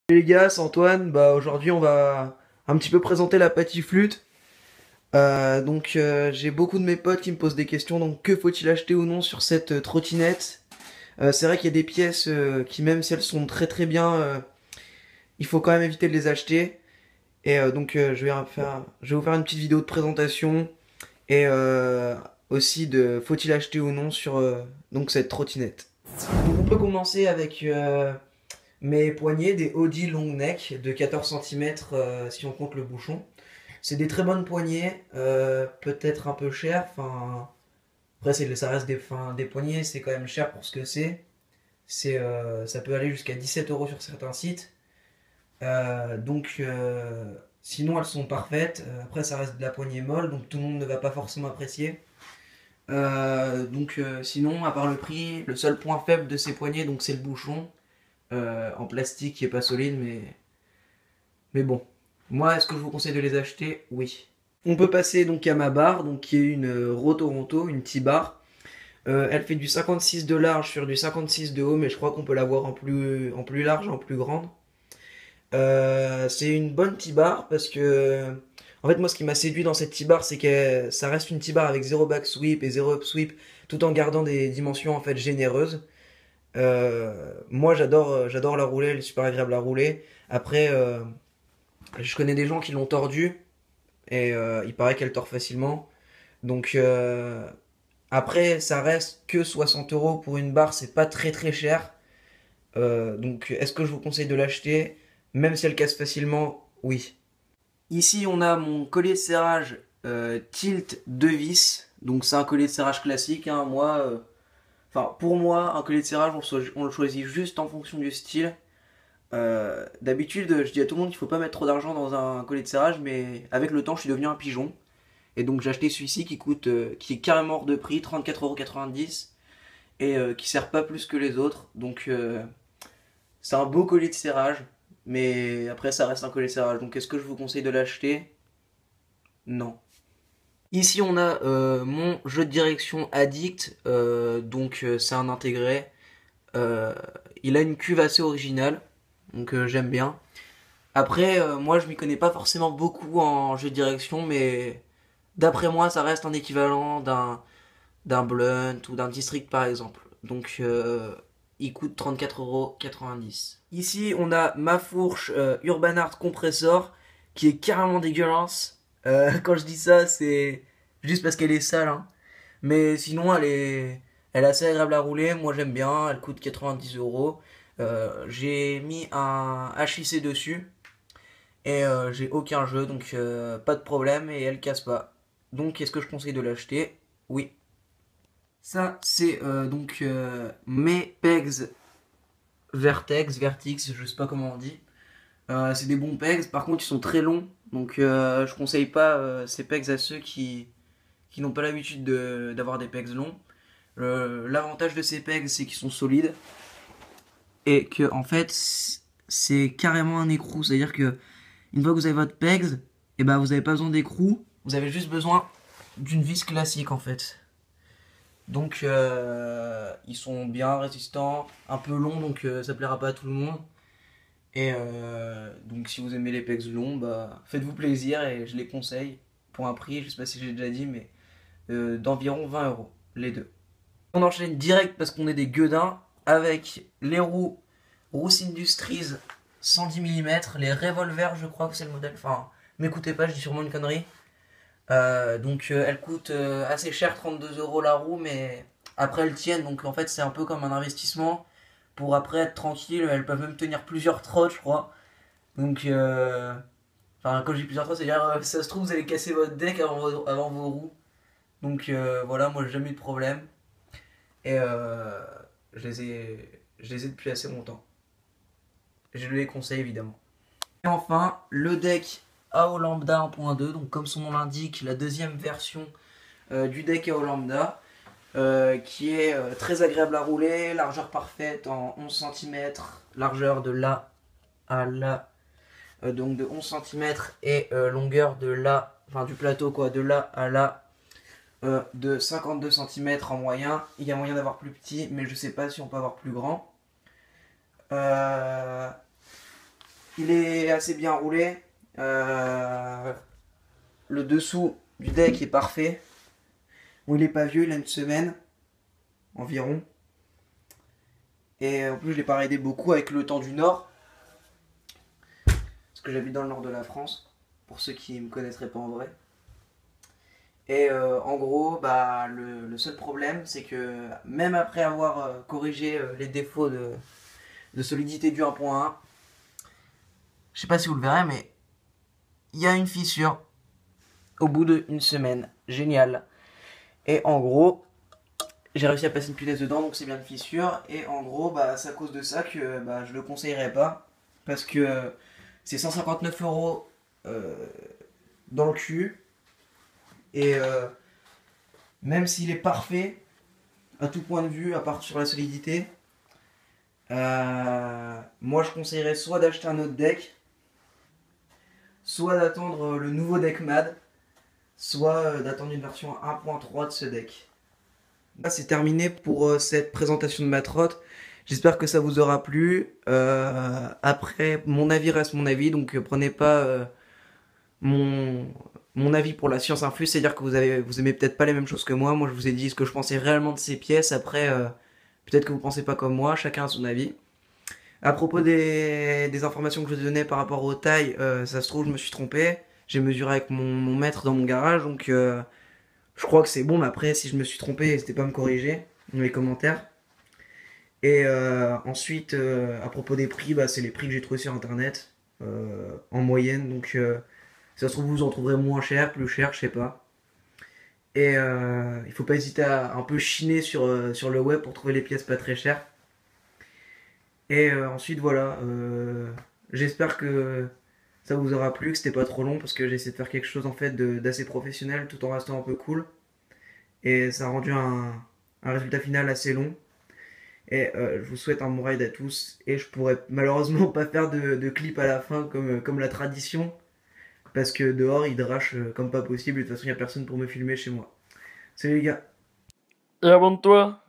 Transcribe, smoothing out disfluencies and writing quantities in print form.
Salut les gars, c'est Antoine. Aujourd'hui on va un petit peu présenter la Patiflute. J'ai beaucoup de mes potes qui me posent des questions. Donc que faut-il acheter ou non sur cette trottinette? C'est vrai qu'il y a des pièces qui, même si elles sont très très bien, il faut quand même éviter de les acheter. Je vais vous faire une petite vidéo de présentation et aussi de faut-il acheter ou non sur donc cette trottinette. Donc on peut commencer avec mes poignets, des Audi long neck de 14 centimètres si on compte le bouchon. C'est des très bonnes poignées, peut-être un peu cher. Enfin, après ça reste des poignées, c'est quand même cher pour ce que c'est. Ça peut aller jusqu'à 17 euros sur certains sites. Sinon elles sont parfaites. Après ça reste de la poignée molle, donc tout le monde ne va pas forcément apprécier. Sinon, à part le prix, le seul point faible de ces poignées, donc c'est le bouchon en plastique qui est pas solide, mais bon. Moi, est-ce que je vous conseille de les acheter? Oui. On peut passer donc à ma barre, donc qui est une Rotoronto, une T-bar. Elle fait du 56 de large sur du 56 de haut, mais je crois qu'on peut l'avoir en plus large, en plus grande. C'est une bonne T-bar parce que, en fait, moi, ce qui m'a séduit dans cette T-bar, c'est que ça reste une T-bar avec zéro back sweep et zéro up sweep, tout en gardant des dimensions en fait généreuses. Moi, j'adore la rouler, elle est super agréable à rouler. Après, je connais des gens qui l'ont tordue et il paraît qu'elle tord facilement. Donc après, ça reste que 60 euros pour une barre, c'est pas très très cher. Est-ce que je vous conseille de l'acheter? Même si elle casse facilement, oui. Ici, on a mon collier de serrage Tilt 2 vis. Donc c'est un collier de serrage classique, hein. Pour moi, un collier de serrage, on le choisit juste en fonction du style. D'habitude, je dis à tout le monde qu'il faut pas mettre trop d'argent dans un collier de serrage, mais avec le temps, je suis devenu un pigeon. Et donc j'ai acheté celui-ci qui est carrément hors de prix, 34,90 € et qui sert pas plus que les autres. C'est un beau collier de serrage, mais après ça reste un collier de serrage. Donc est-ce que je vous conseille de l'acheter? Non. Ici on a mon jeu de direction Addict, c'est un intégré. Euh, il a une cuve assez originale, donc j'aime bien. Après, moi je m'y connais pas forcément beaucoup en jeu de direction, mais d'après moi ça reste un équivalent d'un Blunt ou d'un District par exemple. Il coûte 34,90 €. Ici on a ma fourche Urban Art Compressor qui est carrément dégueulasse. Quand je dis ça, c'est juste parce qu'elle est sale, hein. Mais sinon elle est assez agréable à rouler. Moi j'aime bien, elle coûte 90 euros. J'ai mis un HIC dessus et j'ai aucun jeu, donc pas de problème et elle casse pas. Donc est-ce que je conseille de l'acheter? Oui. Ça c'est mes pegs Vertix, je sais pas comment on dit. C'est des bons pegs, par contre ils sont très longs, donc je conseille pas ces pegs à ceux qui n'ont pas l'habitude d'avoir des pegs longs. L'avantage de ces pegs c'est qu'ils sont solides et que en fait c'est carrément un écrou, c'est-à-dire que une fois que vous avez votre pegs, et ben vous n'avez pas besoin d'écrou, vous avez juste besoin d'une vis classique en fait. Ils sont bien résistants, un peu longs, donc ça plaira pas à tout le monde. Donc si vous aimez les pegs longs, bah faites-vous plaisir et je les conseille pour un prix, je sais pas si j'ai déjà dit, mais d'environ 20 euros les deux. On enchaîne direct parce qu'on est des gueudins avec les roues Rousse Industries 110 mm, les revolvers, je crois que c'est le modèle. Enfin, m'écoutez pas, je dis sûrement une connerie. Elles coûtent assez cher, 32 euros la roue, mais après elles tiennent, donc en fait c'est un peu comme un investissement pour après être tranquille. Elles peuvent même tenir plusieurs trottes, je crois. Donc, enfin, quand je dis plusieurs trottes, c'est-à-dire ça se trouve vous allez casser votre deck avant vos roues. Voilà, moi j'ai jamais eu de problème et je les ai depuis assez longtemps. Je les conseille évidemment. Et enfin, le deck AO Lambda 1.2, donc comme son nom l'indique, la deuxième version du deck AO Lambda, qui est très agréable à rouler, largeur parfaite en 11 cm, largeur de là à là, donc de 11 cm et longueur de là, enfin du plateau quoi, de là à là, de 52 cm en moyen. Il y a moyen d'avoir plus petit, mais je sais pas si on peut avoir plus grand. Euh, Il est assez bien roulé. Euh, le dessous du deck est parfait. Bon, il est pas vieux, il a une semaine environ. Et en plus, je l'ai pas raidé beaucoup avec le temps du Nord. Parce que j'habite dans le nord de la France. Pour ceux qui me connaîtraient pas en vrai. Et en gros, bah, le seul problème, c'est que même après avoir corrigé les défauts de solidité du 1.1, je sais pas si vous le verrez, mais il y a une fissure au bout d'une semaine. Génial. Et en gros, j'ai réussi à passer une punaise dedans, donc c'est bien une fissure. Et en gros, bah, c'est à cause de ça que bah, je le conseillerais pas. Parce que c'est 159 euros dans le cul. Et même s'il est parfait, à tout point de vue, à part sur la solidité, moi je conseillerais soit d'acheter un autre deck, soit d'attendre le nouveau deck MAD, soit d'attendre une version 1.3 de ce deck. Là, c'est terminé pour cette présentation de Matrot. J'espère que ça vous aura plu. Après, mon avis reste mon avis, donc prenez pas mon, mon avis pour la science infuse, c'est-à-dire que vous aimez peut-être pas les mêmes choses que moi. Moi, je vous ai dit ce que je pensais réellement de ces pièces. Après, peut-être que vous pensez pas comme moi. Chacun a son avis. À propos des informations que je vous ai données par rapport aux tailles, ça se trouve, je me suis trompé. J'ai mesuré avec mon mètre dans mon garage, donc je crois que c'est bon. Mais après, si je me suis trompé, n'hésitez pas à me corriger dans les commentaires. Et ensuite, à propos des prix, bah, c'est les prix que j'ai trouvés sur internet en moyenne. Donc, ça se trouve, vous en trouverez moins cher, plus cher, je sais pas. Et il faut pas hésiter à un peu chiner sur le web pour trouver les pièces pas très chères. Et ensuite, voilà. J'espère que ça vous aura plu, que c'était pas trop long parce que j'ai essayé de faire quelque chose en fait d'assez professionnel tout en restant un peu cool. Et ça a rendu un résultat final assez long. Et je vous souhaite un bon ride à tous. Et je pourrais malheureusement pas faire de clip à la fin comme la tradition. Parce que dehors il drache comme pas possible. Et de toute façon, il n'y a personne pour me filmer chez moi. Salut les gars. Et abonne-toi.